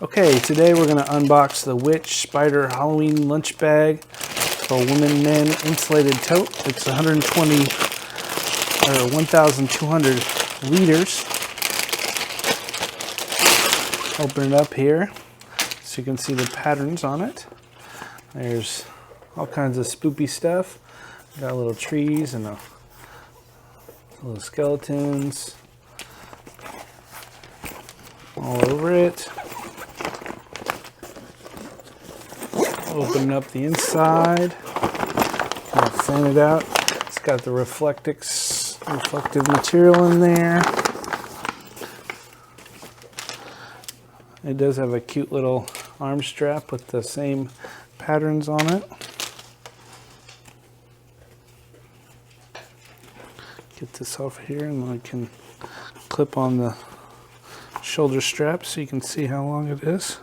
Okay, today we're going to unbox the Witch Spider Halloween lunch bag for women, men, insulated tote. It's 120 or 1,200 liters. Open it up here so you can see the patterns on it. There's all kinds of spoopy stuff. Got little trees and little skeletons all over it. Open up the inside, fan it out. It's got the reflective material in there. It does have a cute little arm strap with the same patterns on it. Get this off here and I can clip on the shoulder strap so you can see how long it is.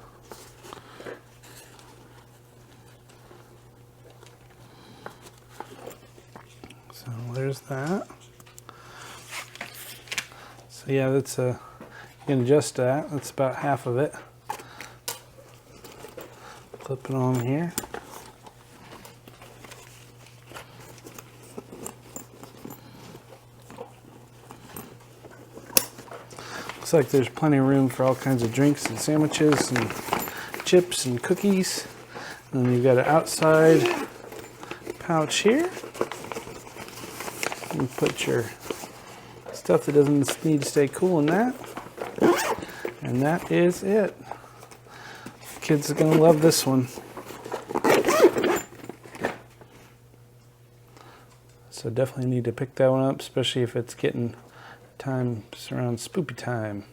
So there's that. So yeah, that's you can adjust that. That's about half of it. Clip it on here. Looks like there's plenty of room for all kinds of drinks and sandwiches and chips and cookies. And then you've got an outside pouch here. You put your stuff that doesn't need to stay cool in that. And that is it. Kids are going to love this one. So definitely need to pick that one up, especially if it's getting time around spoopy time.